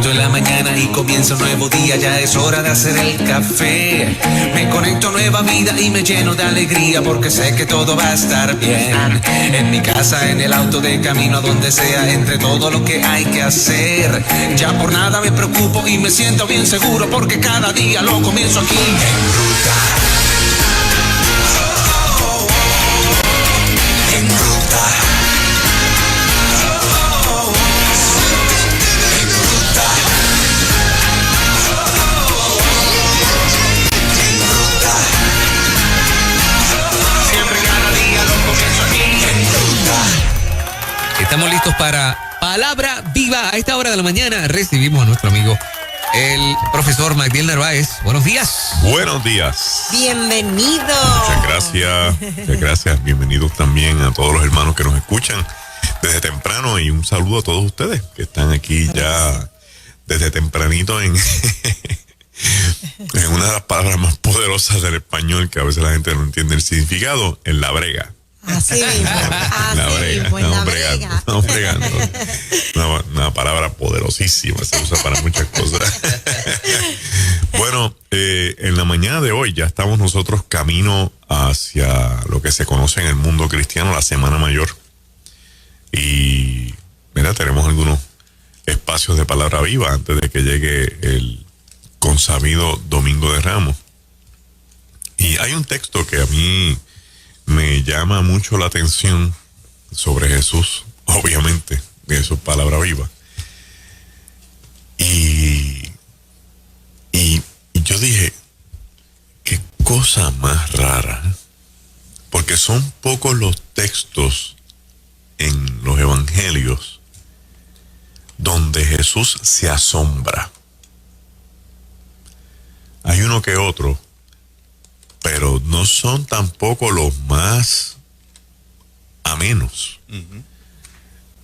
levanto en la mañana y comienza un nuevo día, ya es hora de hacer el café. Me conecto a nueva vida y me lleno de alegría porque sé que todo va a estar bien. En mi casa, en el auto, de camino a donde sea, entre todo lo que hay que hacer. Ya por nada me preocupo y me siento bien seguro porque cada día lo comienzo aquí en ruta. En ruta. Estamos listos para Palabra Viva. A esta hora de la mañana recibimos a nuestro amigo, el profesor Magdiel Narváez. Buenos días. Buenos días. Bienvenido. Muchas gracias. Muchas gracias. Bienvenidos también a todos los hermanos que nos escuchan desde temprano y un saludo a todos ustedes que están aquí ya desde tempranito en una de las palabras más poderosas del español que a veces la gente no entiende el significado, en la brega. Así mismo, Estamos bregando. Una palabra poderosísima, se usa para muchas cosas. Bueno, en la mañana de hoy ya estamos nosotros camino hacia lo que se conoce en el mundo cristiano la Semana Mayor. Y mira, tenemos algunos espacios de palabra viva antes de que llegue el consabido Domingo de Ramos. Y hay un texto que a mí me llama mucho la atención sobre Jesús, obviamente, eso es palabra viva. Y yo dije, qué cosa más rara, porque son pocos los textos en los evangelios donde Jesús se asombra. Hay uno que otro, pero no son tampoco los más amenos. Uh-huh.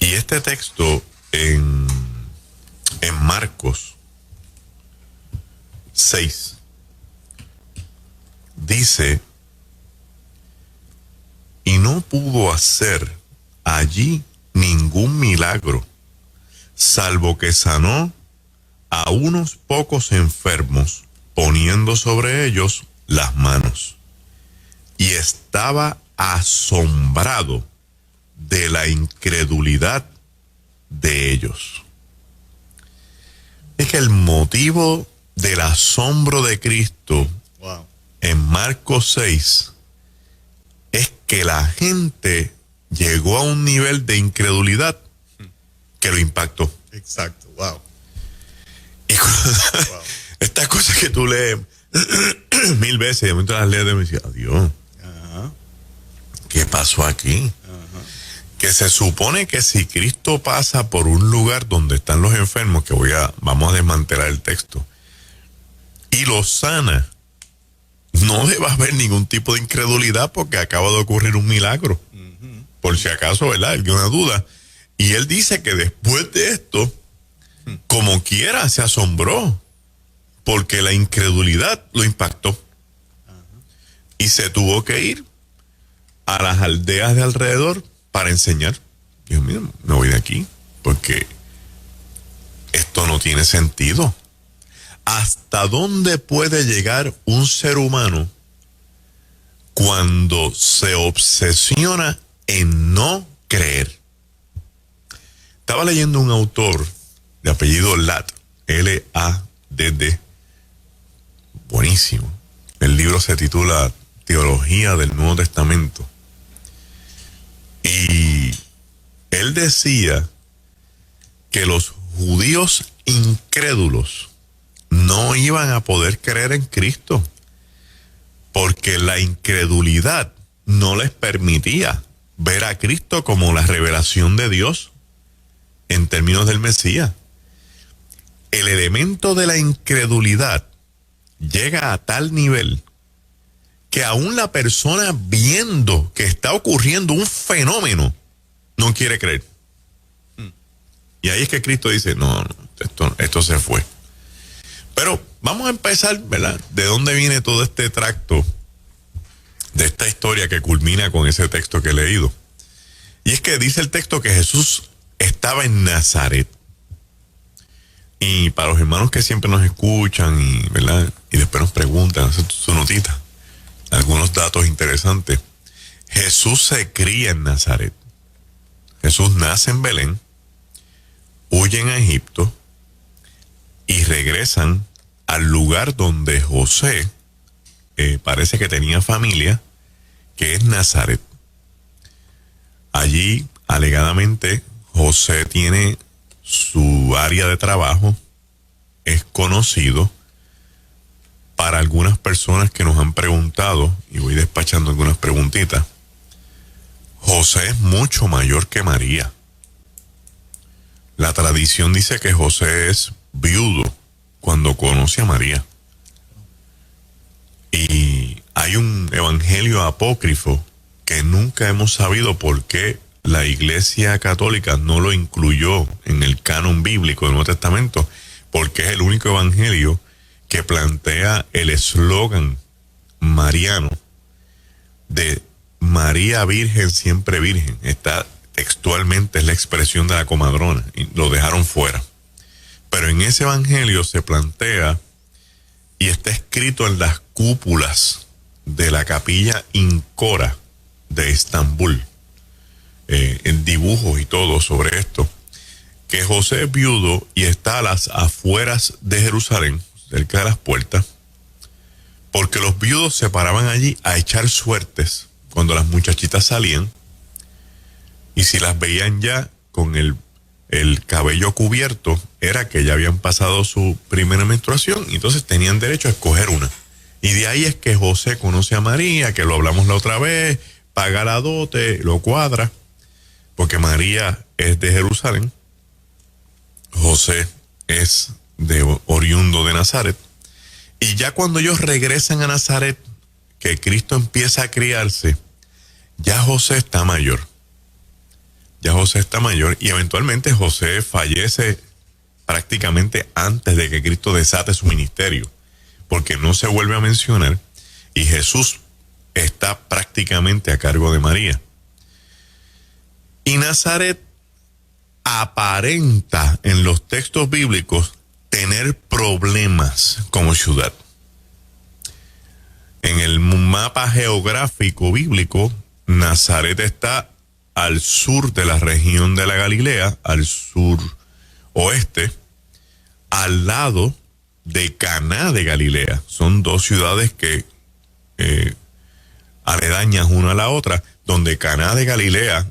Y este texto en Marcos 6 dice: y no pudo hacer allí ningún milagro, salvo que sanó a unos pocos enfermos, poniendo sobre ellos las manos, y estaba asombrado de la incredulidad de ellos. Es que el motivo del asombro de Cristo, wow, en Marcos 6 es que la gente llegó a un nivel de incredulidad que lo impactó. Exacto, wow. Y wow, estas cosas que tú lees 1000 veces, de momento las lees y me decía, adiós, ¿qué pasó aquí? Que se supone que si Cristo pasa por un lugar donde están los enfermos, que vamos a desmantelar el texto, y los sana, no debe haber ningún tipo de incredulidad porque acaba de ocurrir un milagro. Por si acaso, ¿verdad? Alguna duda. Y él dice que después de esto, como quiera, se asombró, porque la incredulidad lo impactó. Y se tuvo que ir a las aldeas de alrededor para enseñar. Dios mío, me voy de aquí, porque esto no tiene sentido. ¿Hasta dónde puede llegar un ser humano cuando se obsesiona en no creer? Estaba leyendo un autor de apellido Ladd, L-A-D-D, buenísimo. El libro se titula Teología del Nuevo Testamento. Y él decía que los judíos incrédulos no iban a poder creer en Cristo porque la incredulidad no les permitía ver a Cristo como la revelación de Dios en términos del Mesías. El elemento de la incredulidad llega a tal nivel que aún la persona viendo que está ocurriendo un fenómeno no quiere creer. Y ahí es que Cristo dice, no, esto se fue. Pero vamos a empezar, ¿verdad? ¿De dónde viene todo este tracto de esta historia que culmina con ese texto que he leído? Y es que dice el texto que Jesús estaba en Nazaret. Y para los hermanos que siempre nos escuchan y, ¿verdad? Y después nos preguntan, hacen su notita, algunos datos interesantes. Jesús se cría en Nazaret. Jesús nace en Belén, huyen a Egipto y regresan al lugar donde José parece que tenía familia, que es Nazaret. Allí, alegadamente, José tiene su área de trabajo, es conocido. Para algunas personas que nos han preguntado, y voy despachando algunas preguntitas, José es mucho mayor que María. La tradición dice que José es viudo cuando conoce a María. Y hay un evangelio apócrifo que nunca hemos sabido por qué la Iglesia Católica no lo incluyó en el canon bíblico del Nuevo Testamento, porque es el único evangelio que plantea el eslogan mariano de María Virgen, siempre Virgen. Está textualmente, es la expresión de la comadrona, y lo dejaron fuera. Pero en ese evangelio se plantea y está escrito en las cúpulas de la capilla Incora de Estambul, en dibujos y todo sobre esto, que José es viudo y está a las afueras de Jerusalén, cerca de las puertas, porque los viudos se paraban allí a echar suertes cuando las muchachitas salían, y si las veían ya con el cabello cubierto, era que ya habían pasado su primera menstruación, y entonces tenían derecho a escoger una. Y de ahí es que José conoce a María, que lo hablamos la otra vez, paga la dote, lo cuadra, porque María es de Jerusalén, José es oriundo de Nazaret, y ya cuando ellos regresan a Nazaret, que Cristo empieza a criarse, ya José está mayor. Ya José está mayor, y eventualmente José fallece prácticamente antes de que Cristo desate su ministerio, porque no se vuelve a mencionar, y Jesús está prácticamente a cargo de María. Y Nazaret aparenta en los textos bíblicos tener problemas como ciudad. En el mapa geográfico bíblico, Nazaret está al sur de la región de la Galilea, al sur oeste, al lado de Caná de Galilea. Son dos ciudades que aledañas una a la otra, donde Caná de Galilea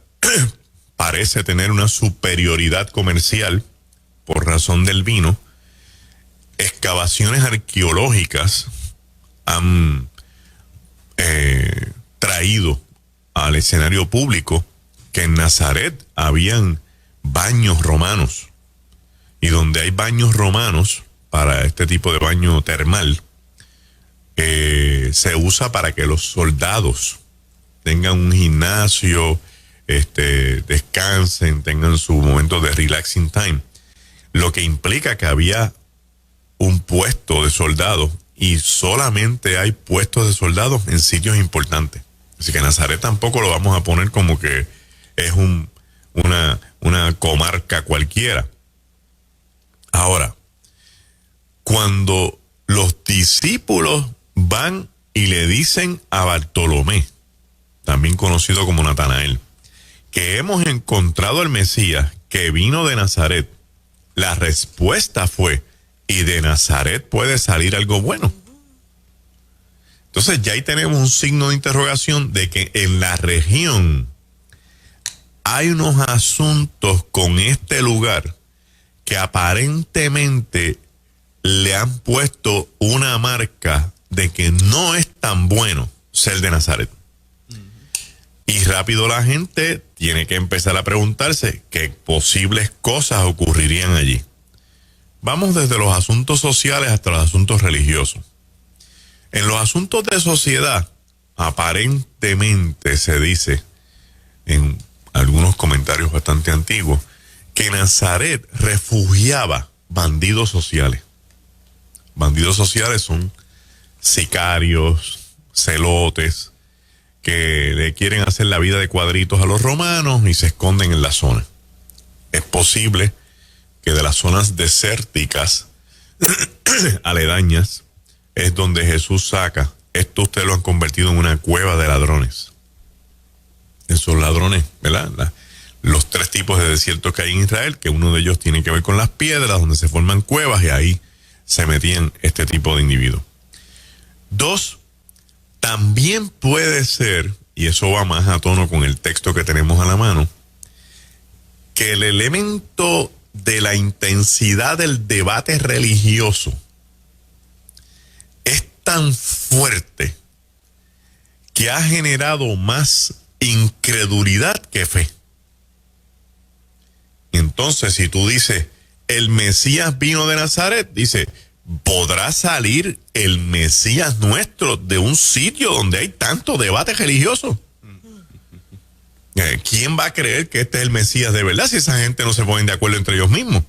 parece tener una superioridad comercial por razón del vino. Excavaciones arqueológicas han traído al escenario público que en Nazaret habían baños romanos, y donde hay baños romanos para este tipo de baño termal, se usa para que los soldados tengan un gimnasio, descansen, tengan su momento de relaxing time, lo que implica que había un puesto de soldados, y solamente hay puestos de soldados en sitios importantes. Así que Nazaret tampoco lo vamos a poner como que es una comarca cualquiera. Ahora, cuando los discípulos van y le dicen a Bartolomé, también conocido como Natanael, que hemos encontrado al Mesías que vino de Nazaret, la respuesta fue: ¿y de Nazaret puede salir algo bueno? Entonces ya ahí tenemos un signo de interrogación de que en la región hay unos asuntos con este lugar que aparentemente le han puesto una marca de que no es tan bueno ser de Nazaret. Y rápido la gente tiene que empezar a preguntarse qué posibles cosas ocurrirían allí. Vamos desde los asuntos sociales hasta los asuntos religiosos. En los asuntos de sociedad, aparentemente se dice, en algunos comentarios bastante antiguos, que Nazaret refugiaba bandidos sociales. Bandidos sociales son sicarios, celotes, que le quieren hacer la vida de cuadritos a los romanos y se esconden en la zona. Es posible que de las zonas desérticas aledañas es donde Jesús saca. Esto ustedes lo han convertido en una cueva de ladrones. Esos ladrones, ¿verdad? Los 3 tipos de desiertos que hay en Israel, que uno de ellos tiene que ver con las piedras, donde se forman cuevas, y ahí se metían este tipo de individuos. 2, también puede ser, y eso va más a tono con el texto que tenemos a la mano, que el elemento de la intensidad del debate religioso es tan fuerte que ha generado más incredulidad que fe. Entonces, si tú dices, el Mesías vino de Nazaret, dice, ¿podrá salir el Mesías nuestro de un sitio donde hay tanto debate religioso? ¿Quién va a creer que este es el Mesías de verdad si esa gente no se ponen de acuerdo entre ellos mismos?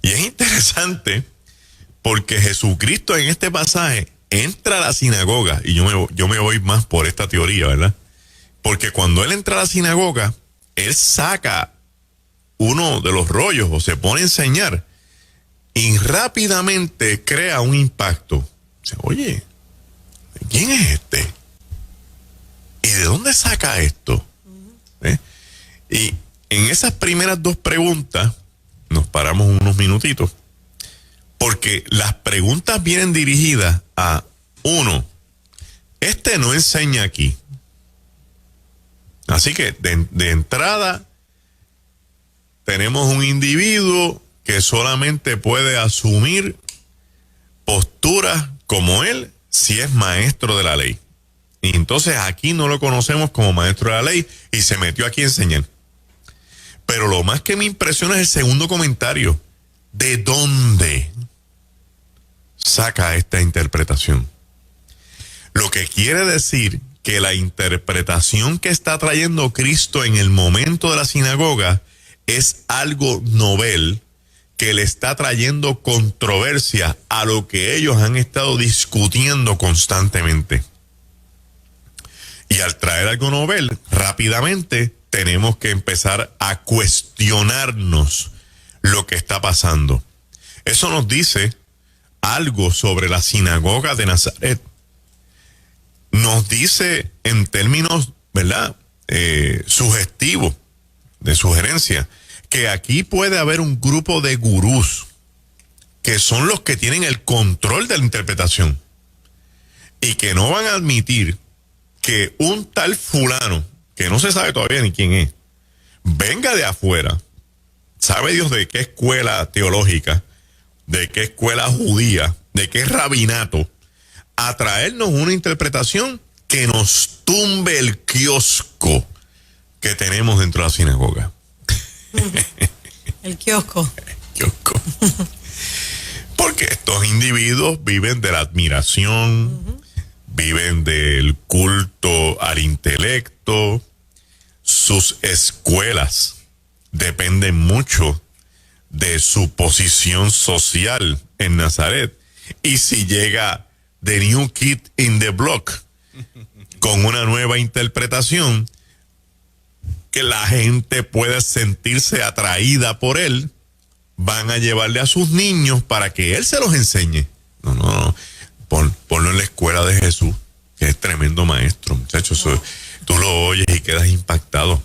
Y es interesante porque Jesucristo en este pasaje entra a la sinagoga, y yo me voy más por esta teoría, ¿verdad? Porque cuando él entra a la sinagoga, él saca uno de los rollos o se pone a enseñar y rápidamente crea un impacto. Dice, oye, ¿quién es este? ¿Y de dónde saca esto? Y en esas primeras 2 preguntas nos paramos unos minutitos, porque las preguntas vienen dirigidas a 1, este no enseña aquí. Así que de entrada tenemos un individuo que solamente puede asumir posturas como él si es maestro de la ley. Y entonces aquí no lo conocemos como maestro de la ley y se metió aquí a enseñar. Pero lo más que me impresiona es el segundo comentario. ¿De dónde saca esta interpretación? Lo que quiere decir que la interpretación que está trayendo Cristo en el momento de la sinagoga es algo novel que le está trayendo controversia a lo que ellos han estado discutiendo constantemente. Y al traer algo novel, rápidamente tenemos que empezar a cuestionarnos lo que está pasando. Eso nos dice algo sobre la sinagoga de Nazaret. Nos dice en términos, ¿verdad?, sugestivos, de sugerencia, que aquí puede haber un grupo de gurús que son los que tienen el control de la interpretación y que no van a admitir que un tal fulano, que no se sabe todavía ni quién es, venga de afuera, sabe Dios de qué escuela teológica, de qué escuela judía, de qué rabinato, a traernos una interpretación que nos tumbe el kiosco que tenemos dentro de la sinagoga. El kiosco. Kiosco. Porque estos individuos viven de la admiración, viven del culto al intelecto. Sus escuelas dependen mucho de su posición social en Nazaret. Y si llega The New Kid in the Block con una nueva interpretación, que la gente pueda sentirse atraída por él, van a llevarle a sus niños para que él se los enseñe. No. Ponlo en la escuela de Jesús, que es tremendo maestro, muchachos. Tú lo oyes y quedas impactado.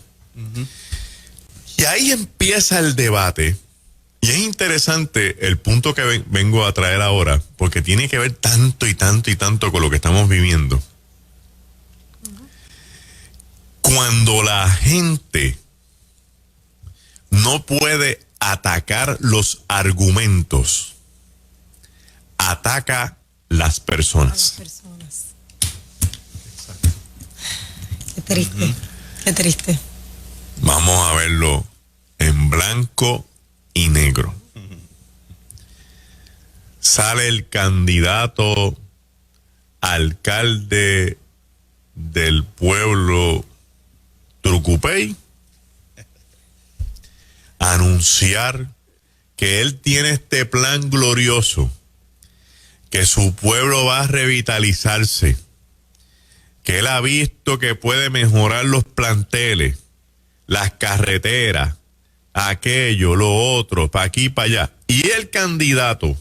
Y ahí empieza el debate. Y es interesante el punto que vengo a traer ahora, porque tiene que ver tanto y tanto y tanto con lo que estamos viviendo. Cuando la gente no puede atacar los argumentos, ataca las personas. Qué triste, qué triste. Vamos a verlo en blanco y negro. Sale el candidato alcalde del pueblo Trucupey a anunciar que él tiene este plan glorioso, que su pueblo va a revitalizarse, que él ha visto que puede mejorar los planteles, las carreteras, aquello, lo otro, para aquí, para allá. Y el candidato,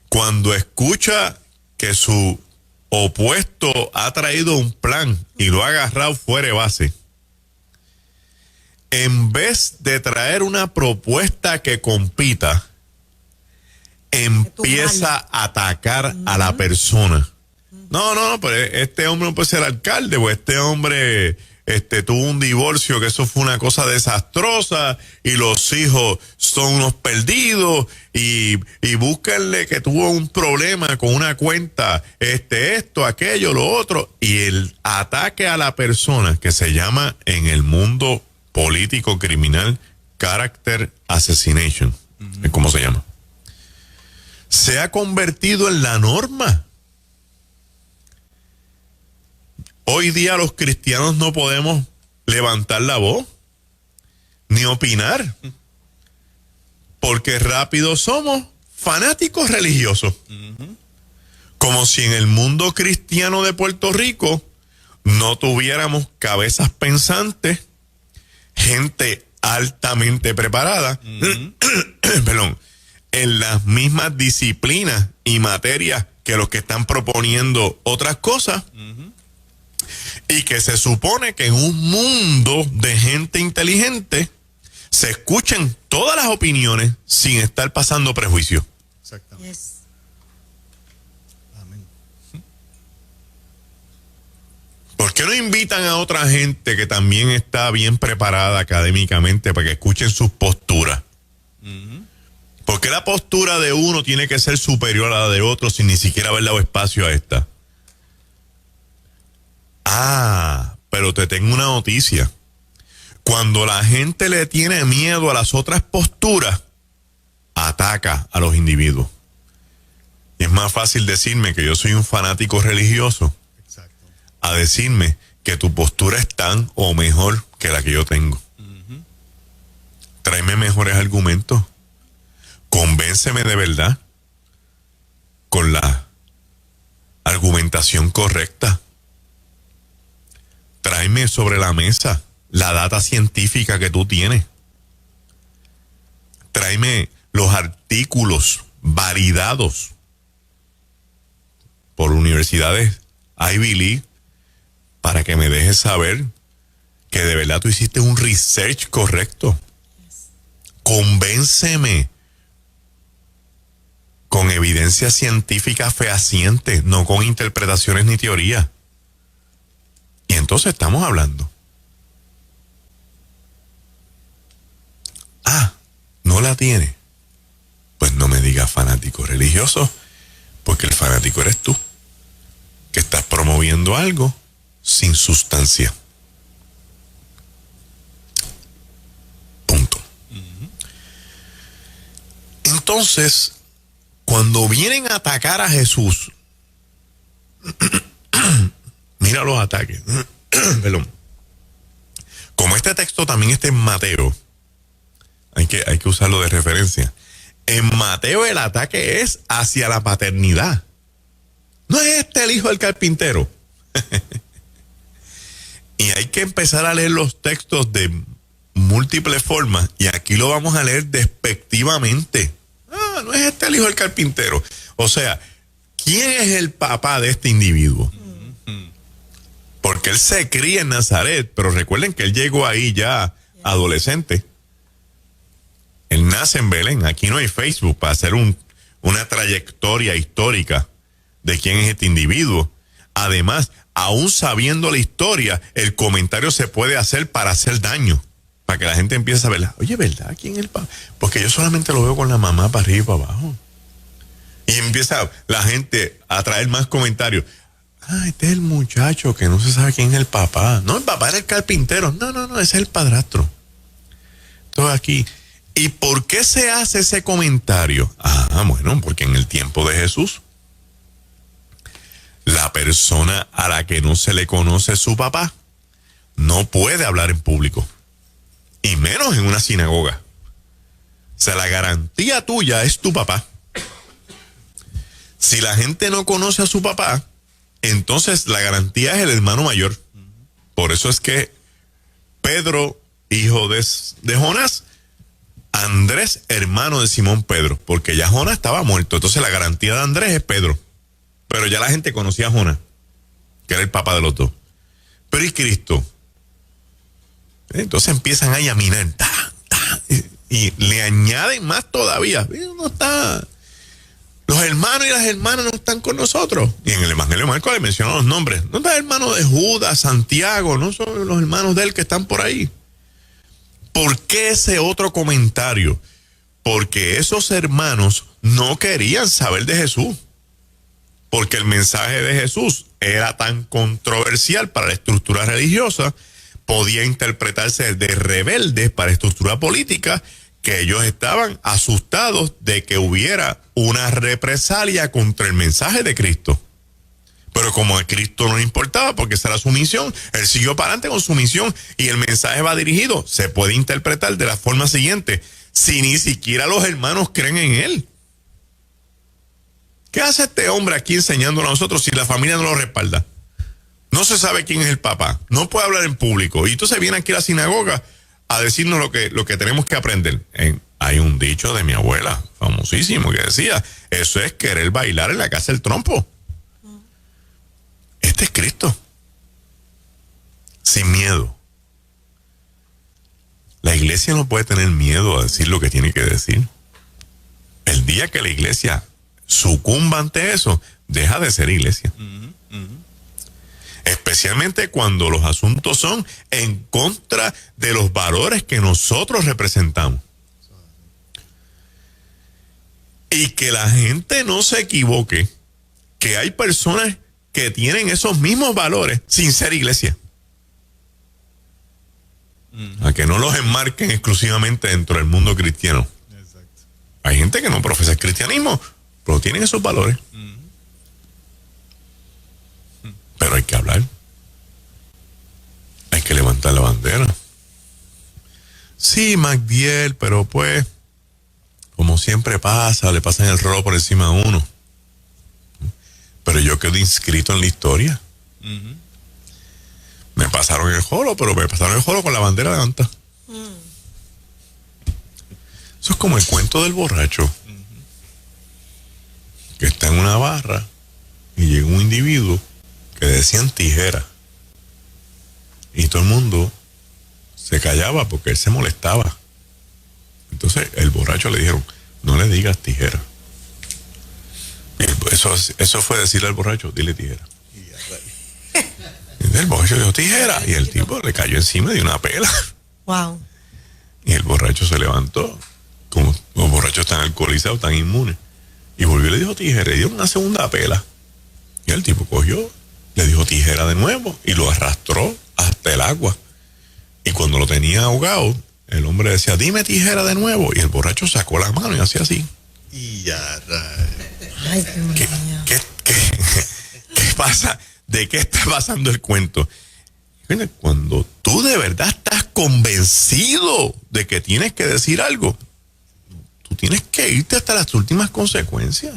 cuando escucha que su opuesto ha traído un plan y lo ha agarrado fuera de base, en vez de traer una propuesta que compita, empieza a atacar a la persona. No, pero este hombre no puede ser alcalde, o este hombre tuvo un divorcio, que eso fue una cosa desastrosa, y los hijos son unos perdidos, y búsquenle que tuvo un problema con una cuenta, esto, aquello, lo otro, y el ataque a la persona, que se llama en el mundo político criminal character assassination, es como se llama, se ha convertido en la norma. Hoy día los cristianos no podemos levantar la voz ni opinar, porque rápido somos fanáticos religiosos. Como si en el mundo cristiano de Puerto Rico no tuviéramos cabezas pensantes, gente altamente preparada, perdón, en las mismas disciplinas y materias que los que están proponiendo otras cosas. Y que se supone que en un mundo de gente inteligente se escuchen todas las opiniones sin estar pasando prejuicios. Exactamente. Yes. Amén. ¿Por qué no invitan a otra gente que también está bien preparada académicamente para que escuchen sus posturas? ¿Por qué la postura de uno tiene que ser superior a la de otro sin ni siquiera haber dado espacio a esta? Pero te tengo una noticia. Cuando la gente le tiene miedo a las otras posturas, ataca a los individuos. Y es más fácil decirme que yo soy un fanático religioso, Exacto. a decirme que tu postura es tan o mejor que la que yo tengo. Tráeme mejores argumentos. Convénceme de verdad con la argumentación correcta. Tráeme sobre la mesa la data científica que tú tienes. Tráeme los artículos validados por universidades Ivy League para que me dejes saber que de verdad tú hiciste un research correcto. Convénceme con evidencia científica fehaciente, no con interpretaciones ni teorías. Y entonces estamos hablando. ¿No la tiene? Pues no me digas fanático religioso, porque el fanático eres tú, que estás promoviendo algo sin sustancia. Punto. Entonces, cuando vienen a atacar a Jesús, mira los ataques. Perdón. Como este texto también está en Mateo, hay que usarlo de referencia. En Mateo el ataque es hacia la paternidad. ¿No es este el hijo del carpintero? Y hay que empezar a leer los textos de múltiples formas, y aquí lo vamos a leer despectivamente. ¿No es este el hijo del carpintero? O sea, ¿quién es el papá de este individuo? Porque él se cría en Nazaret, pero recuerden que él llegó ahí ya adolescente. Él nace en Belén. Aquí no hay Facebook para hacer una trayectoria histórica de quién es este individuo. Además, aún sabiendo la historia, el comentario se puede hacer para hacer daño, para que la gente empiece a ver, oye, ¿verdad? ¿Quién es el papá? Porque yo solamente lo veo con la mamá para arriba y para abajo. Y empieza la gente a traer más comentarios. Este es el muchacho que no se sabe quién es el papá. No, el papá era el carpintero. No, ese es el padrastro. Todo aquí. ¿Y por qué se hace ese comentario? Bueno, porque en el tiempo de Jesús, la persona a la que no se le conoce su papá no puede hablar en público, y menos en una sinagoga. O sea, la garantía tuya es tu papá. Si la gente no conoce a su papá, entonces la garantía es el hermano mayor. Por eso es que Pedro hijo de Jonás, Andrés, hermano de Simón Pedro, porque ya Jonás estaba muerto. Entonces la garantía de Andrés es Pedro. Pero ya la gente conocía a Jonás, que era el papá de los dos. Pero ¿y Cristo? Entonces empiezan a llaminar, y le añaden más todavía. No está. Los hermanos y las hermanas no están con nosotros. Y en el Evangelio de Marcos le mencionan los nombres. No está el hermano de Judas, Santiago, no son los hermanos de él que están por ahí. ¿Por qué ese otro comentario? Porque esos hermanos no querían saber de Jesús. Porque el mensaje de Jesús era tan controversial para la estructura religiosa, podía interpretarse de rebelde para la estructura política, que ellos estaban asustados de que hubiera una represalia contra el mensaje de Cristo. Pero como a Cristo no le importaba, porque esa era su misión, él siguió para adelante con su misión y el mensaje va dirigido. Se puede interpretar de la forma siguiente: si ni siquiera los hermanos creen en él, ¿qué hace este hombre aquí enseñándolo a nosotros si la familia no lo respalda? No se sabe quién es el papá, no puede hablar en público, y entonces viene aquí a la sinagoga a decirnos lo que tenemos que aprender. Hay un dicho de mi abuela, famosísimo, que decía: eso es querer bailar en la casa del trompo. Este es Cristo. Sin miedo. La iglesia no puede tener miedo a decir lo que tiene que decir. El día que la iglesia sucumba ante eso, deja de ser iglesia. Especialmente cuando los asuntos son en contra de los valores que nosotros representamos. Y que la gente no se equivoque, que hay personas que tienen esos mismos valores sin ser iglesia. A que no los enmarquen exclusivamente dentro del mundo cristiano. Exacto. Hay gente que no profesa el cristianismo, pero tienen esos valores. Pero hay que hablar. Hay que levantar la bandera. Sí, Magdiel, pero pues, como siempre pasa, le pasan el rolo por encima a uno. Pero yo quedo inscrito en la historia. Me pasaron el jolo, pero me pasaron el jolo con la bandera levantada. Eso es como el cuento del borracho. Que está en una barra y llega un individuo que decían tijera. Y todo el mundo se callaba porque él se molestaba. Entonces el borracho le dijeron: no le digas tijera. Eso fue decirle al borracho: dile tijera. Y el borracho dijo tijera, y el tipo le cayó encima de una pela. Wow. Y el borracho se levantó. Como los borrachos tan alcoholizados, tan inmunes, y volvió y le dijo tijera, y dio una segunda pela. Y el tipo cogió, le dijo tijera de nuevo y lo arrastró hasta el agua. Y cuando lo tenía ahogado, el hombre decía: dime tijera de nuevo. Y el borracho sacó la mano y hacía así. Y ya. Ay, Dios mío. ¿Qué pasa? ¿De qué está pasando el cuento? Cuando tú de verdad estás convencido de que tienes que decir algo, tú tienes que irte hasta las últimas consecuencias.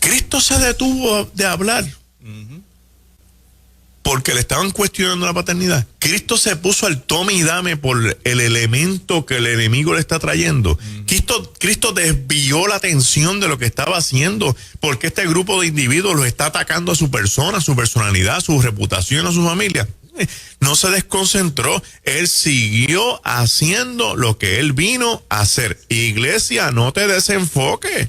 Cristo se detuvo de hablar porque le estaban cuestionando la paternidad. Cristo se puso al tome y dame por el elemento que el enemigo le está trayendo. Cristo desvió la atención de lo que estaba haciendo porque este grupo de individuos lo está atacando a su persona, a su personalidad, a su reputación, a su familia. No se desconcentró. Él siguió haciendo lo que él vino a hacer. Iglesia, no te desenfoques.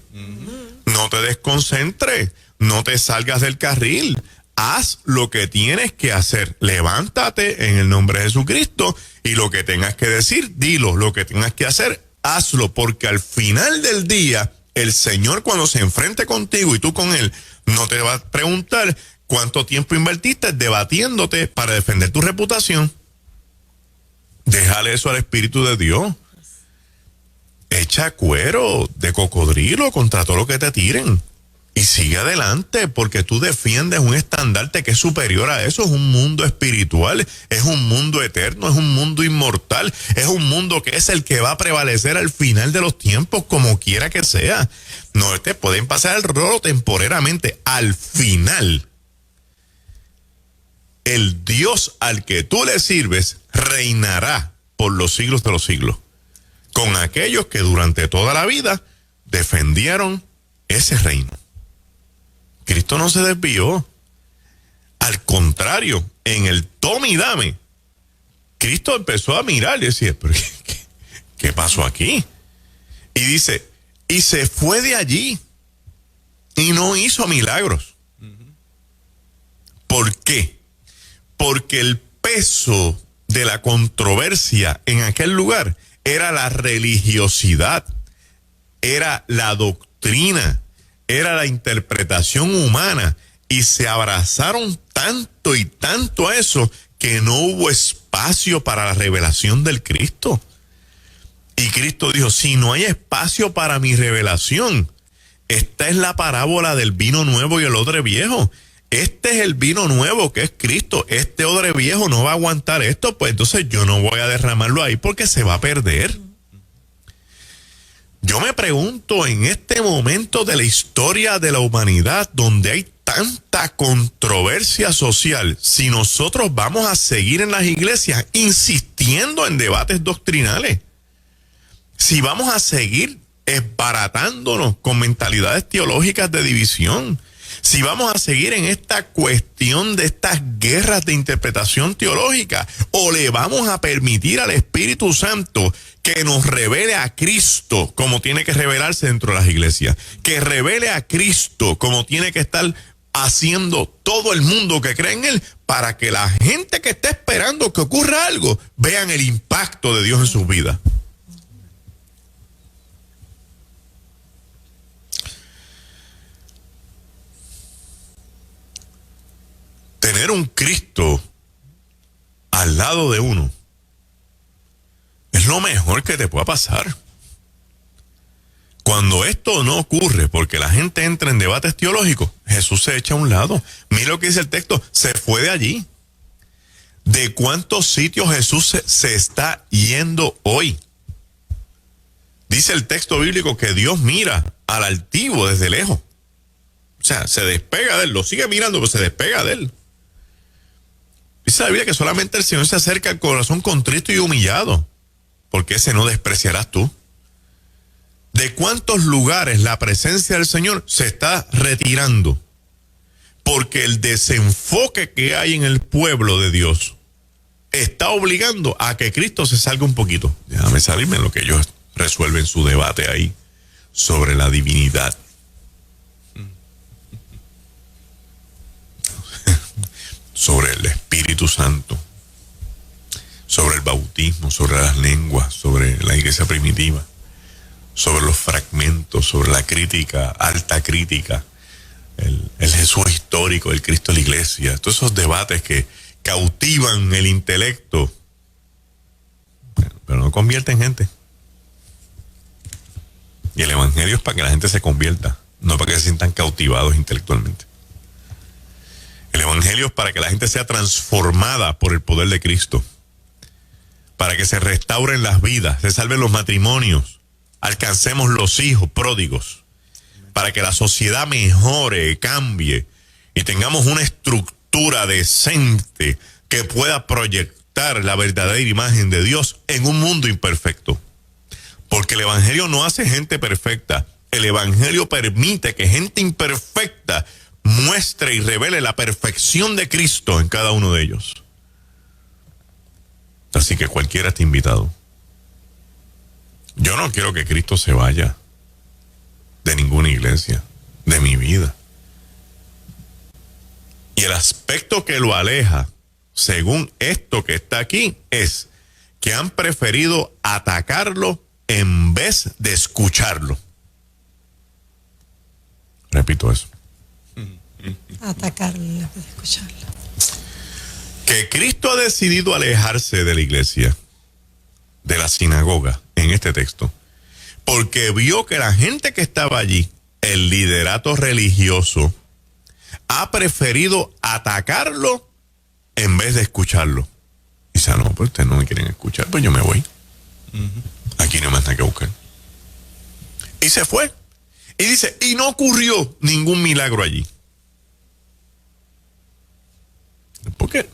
No te desconcentres. No te salgas del carril. Haz lo que tienes que hacer. Levántate en el nombre de Jesucristo y lo que tengas que decir, dilo. Lo que tengas que hacer, hazlo. Porque al final del día, el Señor, cuando se enfrente contigo y tú con Él, no te va a preguntar cuánto tiempo invertiste debatiéndote para defender tu reputación. Déjale eso al Espíritu de Dios. Echa cuero de cocodrilo contra todo lo que te tiren. Y sigue adelante, porque tú defiendes un estandarte que es superior a eso. Es un mundo espiritual, es un mundo eterno, es un mundo inmortal, es un mundo que es el que va a prevalecer al final de los tiempos, como quiera que sea. No te pueden pasar el rolo temporeramente. Al final, el Dios al que tú le sirves reinará por los siglos de los siglos, con aquellos que durante toda la vida defendieron ese reino. Cristo no se desvió. Al contrario, en el tome y dame, Cristo empezó a mirar y decía, ¿pero qué pasó aquí? Y dice, y se fue de allí y no hizo milagros. ¿Por qué? Porque el peso de la controversia en aquel lugar era la religiosidad, era la doctrina, era la interpretación humana, y se abrazaron tanto y tanto a eso que no hubo espacio para la revelación del Cristo. Y Cristo dijo, si no hay espacio para mi revelación, esta es la parábola del vino nuevo y el odre viejo. Este es el vino nuevo que es Cristo. Este odre viejo no va a aguantar esto, pues entonces yo no voy a derramarlo ahí porque se va a perder. Yo me pregunto en este momento de la historia de la humanidad, donde hay tanta controversia social, si nosotros vamos a seguir en las iglesias insistiendo en debates doctrinales, si vamos a seguir esbaratándonos con mentalidades teológicas de división, si vamos a seguir en esta cuestión de estas guerras de interpretación teológica, o le vamos a permitir al Espíritu Santo que nos revele a Cristo como tiene que revelarse dentro de las iglesias, que revele a Cristo como tiene que estar haciendo todo el mundo que cree en Él, para que la gente que está esperando que ocurra algo vean el impacto de Dios en sus vidas. Tener un Cristo al lado de uno es lo mejor que te pueda pasar. Cuando esto no ocurre, porque la gente entra en debates teológicos, Jesús se echa a un lado. Mira lo que dice el texto, se fue de allí. ¿De cuántos sitios Jesús se está yendo hoy? Dice el texto bíblico que Dios mira al altivo desde lejos. O sea, se despega de él, lo sigue mirando, pero se despega de él. Dice la Biblia que solamente el Señor se acerca al corazón contrito y humillado, porque ese no despreciarás tú. ¿De cuántos lugares la presencia del Señor se está retirando? Porque el desenfoque que hay en el pueblo de Dios está obligando a que Cristo se salga un poquito. Déjame salirme en lo que ellos resuelven su debate ahí sobre la divinidad. Sobre el Espíritu Santo, sobre el bautismo, sobre las lenguas, sobre la iglesia primitiva, sobre los fragmentos, sobre la crítica, alta crítica, el Jesús histórico, el Cristo de la iglesia, todos esos debates que cautivan el intelecto, pero no convierten gente. Y el evangelio es para que la gente se convierta, no para que se sientan cautivados intelectualmente. El evangelio es para que la gente sea transformada por el poder de Cristo, para que se restauren las vidas, se salven los matrimonios, alcancemos los hijos pródigos, para que la sociedad mejore, cambie y tengamos una estructura decente que pueda proyectar la verdadera imagen de Dios en un mundo imperfecto. Porque el evangelio no hace gente perfecta, el evangelio permite que gente imperfecta muestre y revele la perfección de Cristo en cada uno de ellos. Así que cualquiera está invitado. Yo no quiero que Cristo se vaya de ninguna iglesia, de mi vida. Y el aspecto que lo aleja, según esto que está aquí, es que han preferido atacarlo en vez de escucharlo. Repito eso. Atacarlo en vez de escucharlo. Que Cristo ha decidido alejarse de la iglesia, de la sinagoga, en este texto, porque vio que la gente que estaba allí, el liderato religioso, ha preferido atacarlo en vez de escucharlo. Y dice, no, pues ustedes no me quieren escuchar, pues yo me voy. Aquí no me nada que buscar. Y se fue. Y dice, y no ocurrió ningún milagro allí. Porque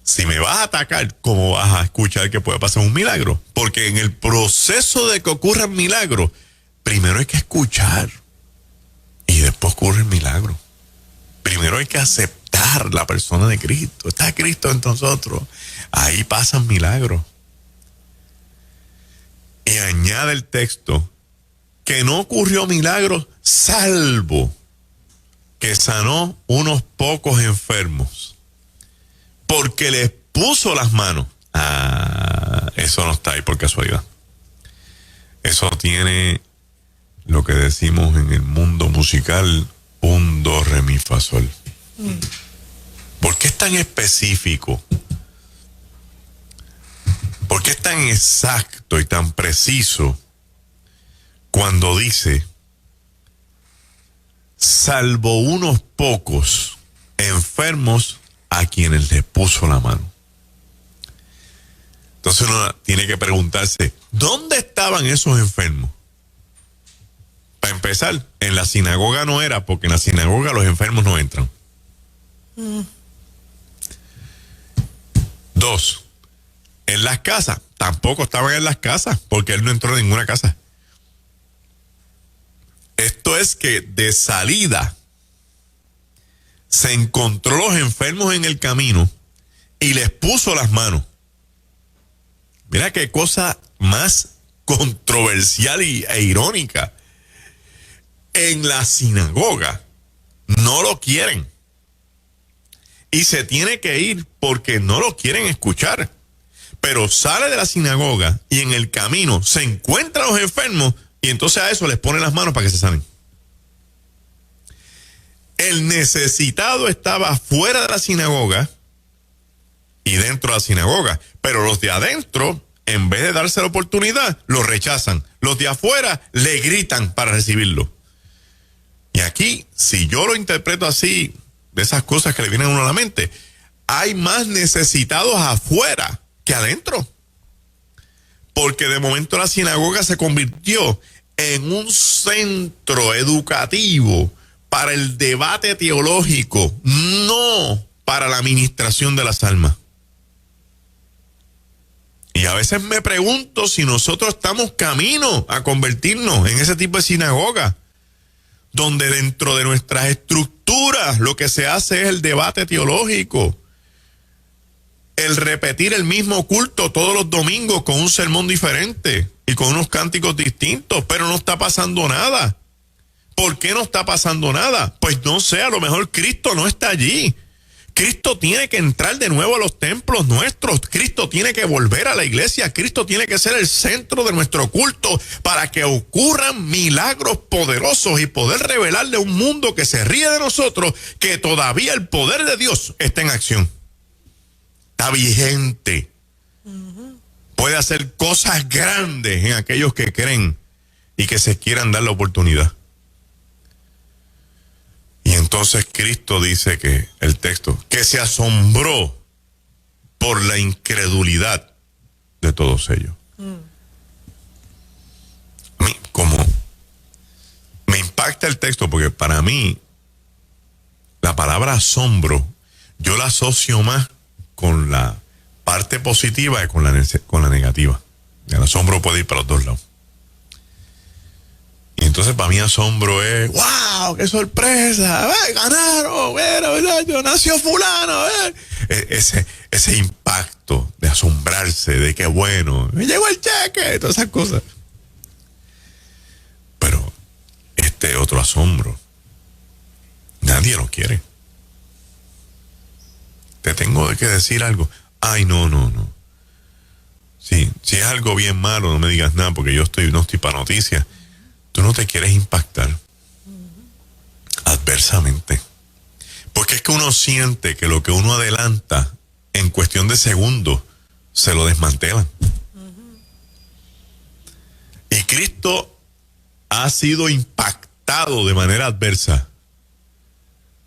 si me vas a atacar, ¿cómo vas a escuchar que puede pasar un milagro? Porque en el proceso de que ocurran milagros, primero hay que escuchar y después ocurre el milagro. Primero hay que aceptar la persona de Cristo. Está Cristo en nosotros. Ahí pasan milagros. Y añade el texto que no ocurrió milagros salvo que sanó unos pocos enfermos porque les puso las manos. Eso no está ahí por casualidad. Eso tiene lo que decimos en el mundo musical, un do, re, mi, fa, sol. ¿Por qué es tan específico? ¿Por qué es tan exacto y tan preciso cuando dice, salvo unos pocos enfermos a quienes les puso la mano? Entonces uno tiene que preguntarse, ¿dónde estaban esos enfermos? Para empezar, en la sinagoga no era, porque en la sinagoga los enfermos no entran. 2, en las casas, tampoco estaban en las casas, porque él no entró en ninguna casa. Esto es que de salida se encontró los enfermos en el camino y les puso las manos. Mira qué cosa más controversial e irónica. En la sinagoga no lo quieren y se tiene que ir porque no lo quieren escuchar, pero sale de la sinagoga y en el camino se encuentran los enfermos y entonces a eso les pone las manos para que se sanen. El necesitado estaba fuera de la sinagoga y dentro de la sinagoga, pero los de adentro, en vez de darse la oportunidad, lo rechazan. Los de afuera le gritan para recibirlo. Y aquí, si yo lo interpreto así, de esas cosas que le vienen a uno a la mente, hay más necesitados afuera que adentro. Porque de momento la sinagoga se convirtió en un centro educativo para el debate teológico, no para la administración de las almas. Y a veces me pregunto si nosotros estamos camino a convertirnos en ese tipo de sinagoga, donde dentro de nuestras estructuras lo que se hace es el debate teológico, el repetir el mismo culto todos los domingos con un sermón diferente y con unos cánticos distintos, pero no está pasando nada. ¿Por qué no está pasando nada? Pues no sé, a lo mejor Cristo no está allí. Cristo tiene que entrar de nuevo a los templos nuestros. Cristo tiene que volver a la iglesia. Cristo tiene que ser el centro de nuestro culto para que ocurran milagros poderosos y poder revelarle a un mundo que se ríe de nosotros que todavía el poder de Dios está en acción. Está vigente. Puede hacer cosas grandes en aquellos que creen y que se quieran dar la oportunidad. Y entonces Cristo dice que, el texto, que se asombró por la incredulidad de todos ellos. A mí, como me impacta el texto, porque para mí la palabra asombro yo la asocio más con la parte positiva que con la negativa. El asombro puede ir para los dos lados. Y entonces para mí asombro es, ¡wow! ¡Qué sorpresa! ¡Ganaron! ¡Bueno, nació fulano! Ese impacto de asombrarse, de que bueno, me llegó el cheque, todas esas cosas. Pero este otro asombro, nadie lo quiere. Te tengo que decir algo. Ay, no. Sí, si es algo bien malo, no me digas nada, porque yo no estoy para noticias. Tú no te quieres impactar adversamente. Porque es que uno siente que lo que uno adelanta en cuestión de segundos se lo desmantelan. Y Cristo ha sido impactado de manera adversa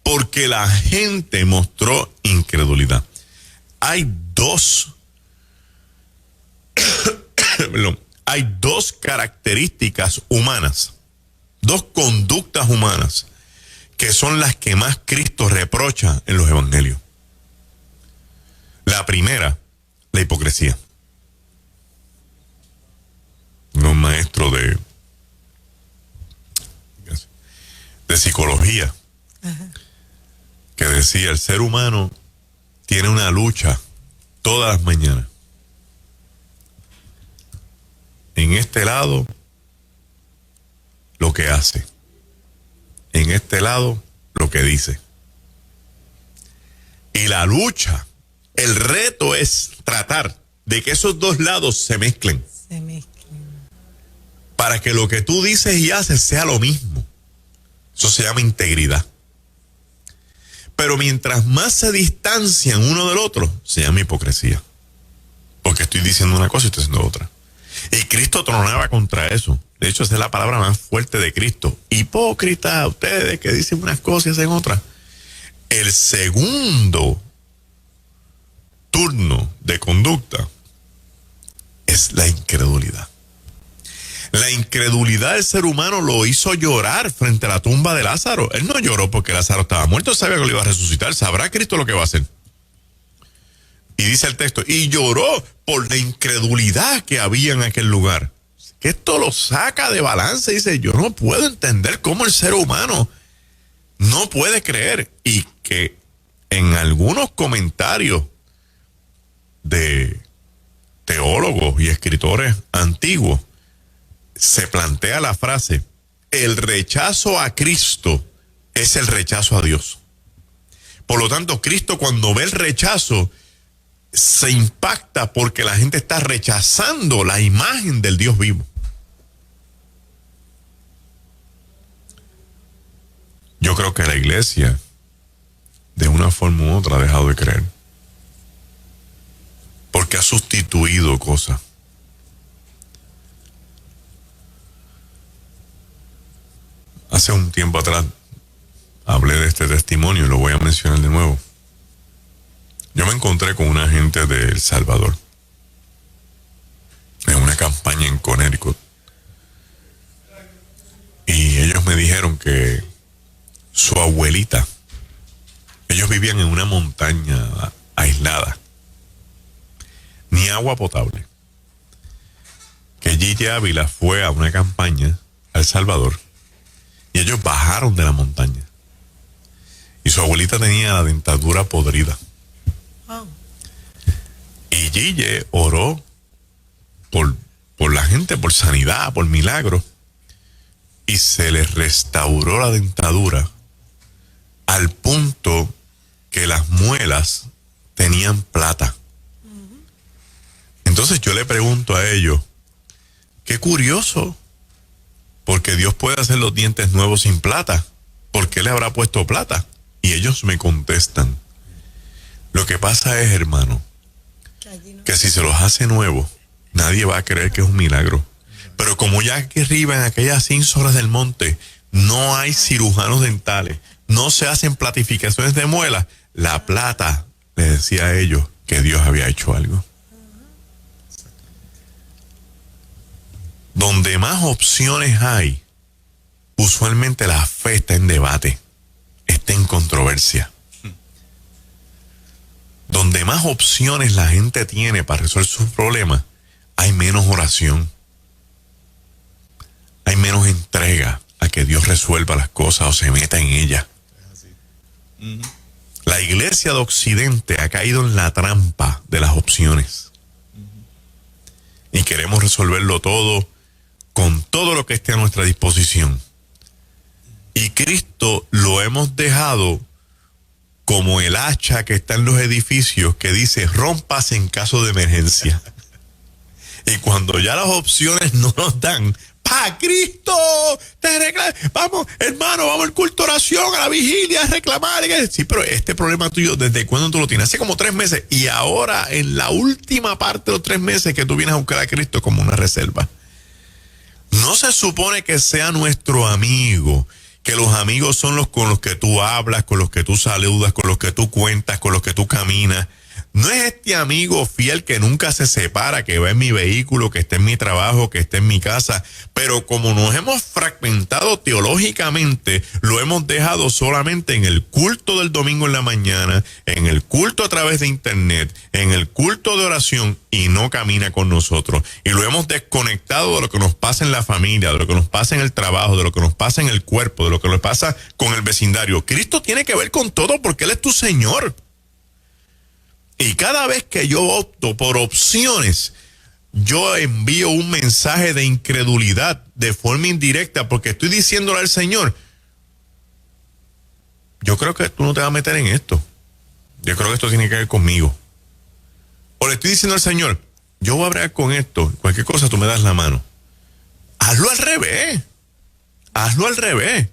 porque la gente mostró incredulidad. Hay dos características humanas, dos conductas humanas que son las que más Cristo reprocha en los evangelios. La primera, la hipocresía. Un maestro de psicología que decía, el ser humano tiene una lucha todas las mañanas. En este lado, lo que hace. En este lado, lo que dice. Y la lucha, el reto es tratar de que esos dos lados se mezclen. Se mezclan. Para que lo que tú dices y haces sea lo mismo. Eso se llama integridad. Pero mientras más se distancian uno del otro, se llama hipocresía. Porque estoy diciendo una cosa y estoy haciendo otra. Y Cristo tronaba contra eso. De hecho, esa es la palabra más fuerte de Cristo. Hipócrita, ustedes que dicen unas cosas y hacen otras. El segundo turno de conducta es la incredulidad. La incredulidad del ser humano lo hizo llorar frente a la tumba de Lázaro. Él no lloró porque Lázaro estaba muerto, sabía que lo iba a resucitar, sabrá Cristo lo que va a hacer. Y dice el texto, y lloró por la incredulidad que había en aquel lugar. Que esto lo saca de balance, dice, yo no puedo entender cómo el ser humano no puede creer. Y que en algunos comentarios de teólogos y escritores antiguos, se plantea la frase, el rechazo a Cristo es el rechazo a Dios. Por lo tanto, Cristo cuando ve el rechazo, se impacta porque la gente está rechazando la imagen del Dios vivo. Yo creo que la iglesia, de una forma u otra, ha dejado de creer. Porque ha sustituido cosas. Hace un tiempo atrás hablé de este testimonio y lo voy a mencionar de nuevo. Yo me encontré con una gente de El Salvador en una campaña en Connecticut. Y ellos me dijeron que su abuelita, ellos vivían en una montaña aislada, ni agua potable. Que Gigi Ávila fue a una campaña a El Salvador y ellos bajaron de la montaña. Y su abuelita tenía la dentadura podrida. Wow. Y Gigi oró por la gente, por sanidad, por milagros. Y se les restauró la dentadura al punto que las muelas tenían plata. Entonces yo le pregunto a ellos, qué curioso, porque Dios puede hacer los dientes nuevos sin plata. ¿Por qué le habrá puesto plata? Y ellos me contestan, lo que pasa es, hermano, que si se los hace nuevos, nadie va a creer que es un milagro. Pero como ya aquí arriba en aquellas 5 horas del monte no hay cirujanos dentales, no se hacen platificaciones de muelas, la plata le decía a ellos que Dios había hecho algo. Donde más opciones hay, usualmente la fe está en debate, está en controversia. Donde más opciones la gente tiene para resolver sus problemas, hay menos oración. Hay menos entrega a que Dios resuelva las cosas o se meta en ellas. La iglesia de Occidente ha caído en la trampa de las opciones. Y queremos resolverlo todo con todo lo que esté a nuestra disposición. Y Cristo lo hemos dejado como el hacha que está en los edificios que dice rompas en caso de emergencia. Y cuando ya las opciones no nos dan, ¡pa Cristo! Vamos, hermano, vamos al culto de oración, a la vigilia, a reclamar. Sí, pero este problema tuyo, ¿desde cuándo tú lo tienes? Hace como 3 meses. Y ahora, en la última parte de los 3 meses que tú vienes a buscar a Cristo como una reserva. No se supone que sea nuestro amigo, que los amigos son los con los que tú hablas, con los que tú saludas, con los que tú cuentas, con los que tú caminas. No es este amigo fiel que nunca se separa, que va en mi vehículo, que está en mi trabajo, que está en mi casa. Pero como nos hemos fragmentado teológicamente, lo hemos dejado solamente en el culto del domingo en la mañana, en el culto a través de internet, en el culto de oración, y no camina con nosotros. Y lo hemos desconectado de lo que nos pasa en la familia, de lo que nos pasa en el trabajo, de lo que nos pasa en el cuerpo, de lo que nos pasa con el vecindario. Cristo tiene que ver con todo porque Él es tu Señor. Y cada vez que yo opto por opciones, yo envío un mensaje de incredulidad de forma indirecta porque estoy diciéndole al Señor, yo creo que tú no te vas a meter en esto. Yo creo que esto tiene que ver conmigo. O le estoy diciendo al Señor, yo voy a bregar con esto, cualquier cosa tú me das la mano. Hazlo al revés. Hazlo al revés.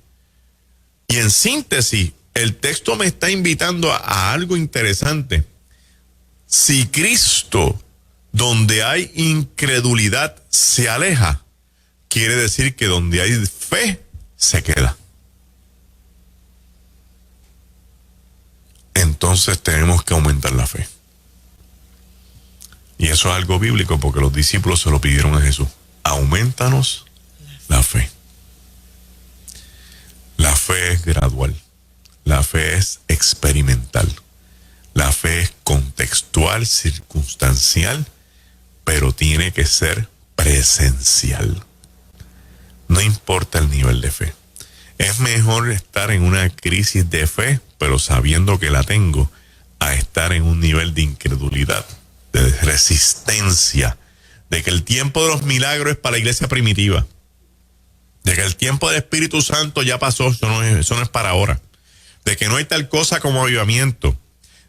Y en síntesis, el texto me está invitando a algo interesante. Si Cristo, donde hay incredulidad, se aleja, quiere decir que donde hay fe, se queda. Entonces tenemos que aumentar la fe. Y eso es algo bíblico porque los discípulos se lo pidieron a Jesús. Aumentanos la fe. La fe es gradual. La fe es experimental. La fe es contextual, circunstancial, pero tiene que ser presencial. No importa el nivel de fe. Es mejor estar en una crisis de fe, pero sabiendo que la tengo, a estar en un nivel de incredulidad, de resistencia, de que el tiempo de los milagros es para la iglesia primitiva, de que el tiempo del Espíritu Santo ya pasó, eso no es para ahora, de que no hay tal cosa como avivamiento,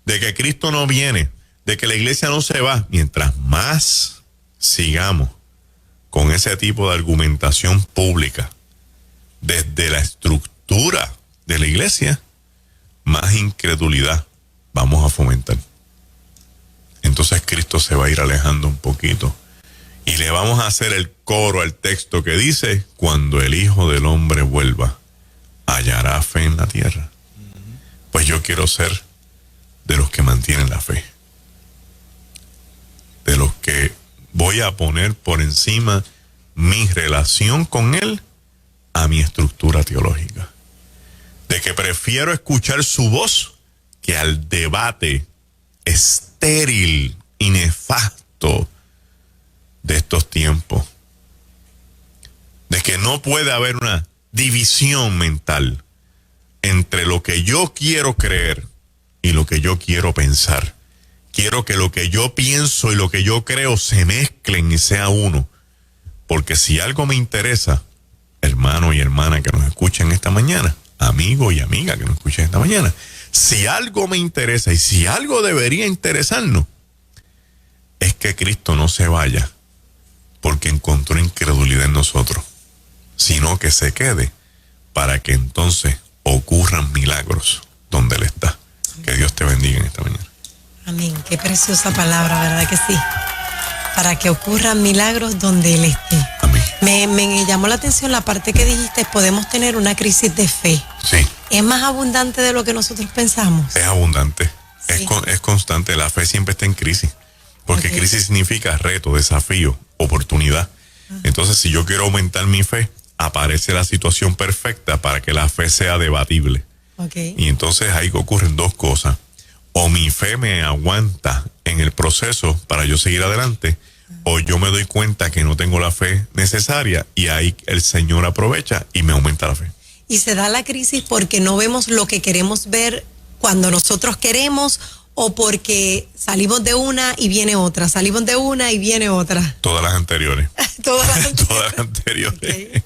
de que Cristo no viene, de que la iglesia no se va. Mientras más sigamos con ese tipo de argumentación pública desde la estructura de la iglesia, más incredulidad vamos a fomentar. Entonces Cristo se va a ir alejando un poquito y le vamos a hacer el coro al texto que dice: cuando el Hijo del Hombre vuelva, hallará fe en la tierra. Pues yo quiero ser de los que mantienen la fe, de los que voy a poner por encima mi relación con Él a mi estructura teológica, de que prefiero escuchar su voz que al debate estéril y nefasto de estos tiempos, de que no puede haber una división mental entre lo que yo quiero creer y lo que yo quiero pensar. Quiero que lo que yo pienso y lo que yo creo se mezclen y sea uno. Porque si algo me interesa, hermano y hermana que nos escuchan esta mañana, amigo y amiga que nos escuchan esta mañana, si algo me interesa y si algo debería interesarnos, es que Cristo no se vaya porque encontró incredulidad en nosotros, sino que se quede para que entonces ocurran milagros donde Él está. Que Dios te bendiga en esta mañana. Amén. Qué preciosa palabra, ¿verdad que sí? Para que ocurran milagros donde Él esté. Amén. Me llamó la atención la parte que dijiste, podemos tener una crisis de fe. Sí. ¿Es más abundante de lo que nosotros pensamos? Es abundante. Sí. Es constante. La fe siempre está en crisis. Porque Okay. crisis significa reto, desafío, oportunidad. Entonces, si yo quiero aumentar mi fe, aparece la situación perfecta para que la fe sea debatible. Okay. Y entonces ahí ocurren dos cosas. O mi fe me aguanta en el proceso para yo seguir adelante, o yo me doy cuenta que no tengo la fe necesaria y ahí el Señor aprovecha y me aumenta la fe. Y se da la crisis porque no vemos lo que queremos ver cuando nosotros queremos, o porque salimos de una y viene otra, salimos de una y viene otra. Todas las anteriores. Todas las- Todas las anteriores. Okay.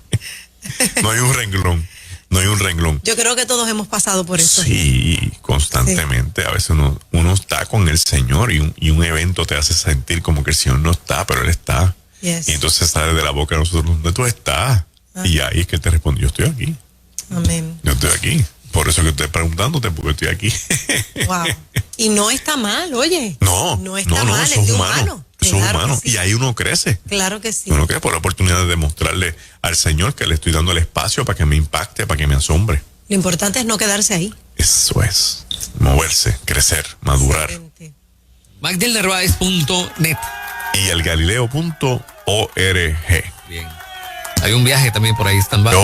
No hay un renglón. No hay un renglón. Yo creo que todos hemos pasado por eso. Sí, constantemente. Sí. A veces uno está con el Señor y un evento te hace sentir como que el Señor no está, pero Él está. Yes. Y entonces sale de la boca de nosotros, ¿dónde tú estás? Y ahí es que Él te responde, yo estoy aquí. Amén. Yo estoy aquí. Por eso que estoy preguntándote, porque estoy aquí. Wow. Y no está mal, oye. No está mal, eso es humano. Eso es Claro humano. que sí. Y ahí uno crece. Claro que sí. Uno crece por la oportunidad de demostrarle al Señor que le estoy dando el espacio para que me impacte, para que me asombre. Lo importante es no quedarse ahí. Eso es. Moverse, crecer, madurar. Excelente. magdielnarváez.net. Y el galileo.org. Bien. Hay un viaje también por ahí, stand-by.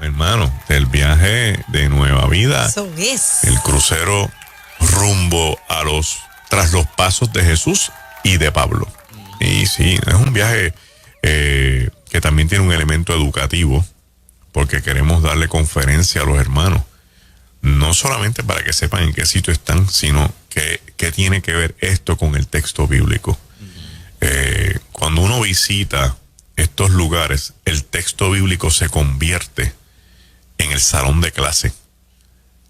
Hermano, el viaje de Nueva Vida, Eso es. el crucero rumbo tras los pasos de Jesús y de Pablo. Y sí, es un viaje que también tiene un elemento educativo, porque queremos darle conferencia a los hermanos, no solamente para que sepan en qué sitio están, sino que tiene que ver esto con el texto bíblico. Cuando uno visita estos lugares, el texto bíblico se convierte en el salón de clase.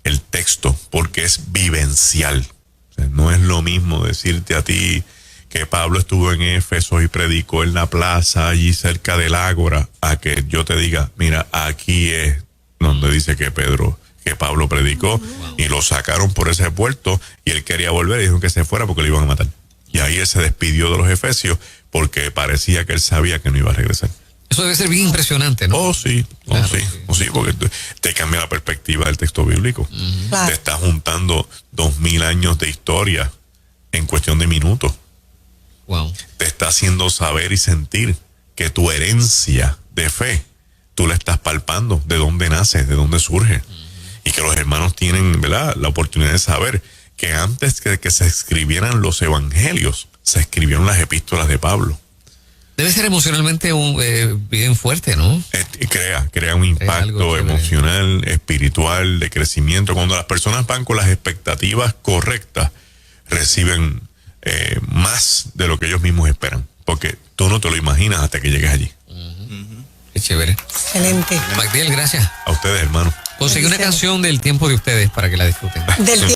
El texto, porque es vivencial. O sea, no es lo mismo decirte a ti que Pablo estuvo en Éfeso y predicó en la plaza allí cerca del Ágora, a que yo te diga, mira, aquí es donde dice que Pablo predicó, y lo sacaron por ese puerto y él quería volver y dijo que se fuera porque lo iban a matar. Y ahí él se despidió de los efesios porque parecía que él sabía que no iba a regresar. Eso debe ser bien impresionante, ¿no? Sí, porque te cambia la perspectiva del texto bíblico. Claro. Te está juntando 2000 años de historia en cuestión de minutos. Wow. Te está haciendo saber y sentir que tu herencia de fe, tú la estás palpando, de dónde nace, de dónde surge. Y que los hermanos tienen, ¿verdad?, la oportunidad de saber que antes que se escribieran los evangelios, se escribieron las epístolas de Pablo. Debe ser emocionalmente bien fuerte, ¿no? Crea un impacto emocional, espiritual, de crecimiento. Cuando las personas van con las expectativas correctas, reciben más de lo que ellos mismos esperan, porque tú no te lo imaginas hasta que llegues allí. Qué chévere. Excelente. Magdiel, gracias. A ustedes, hermanos. Conseguí una canción del tiempo de ustedes para que la disfruten. Del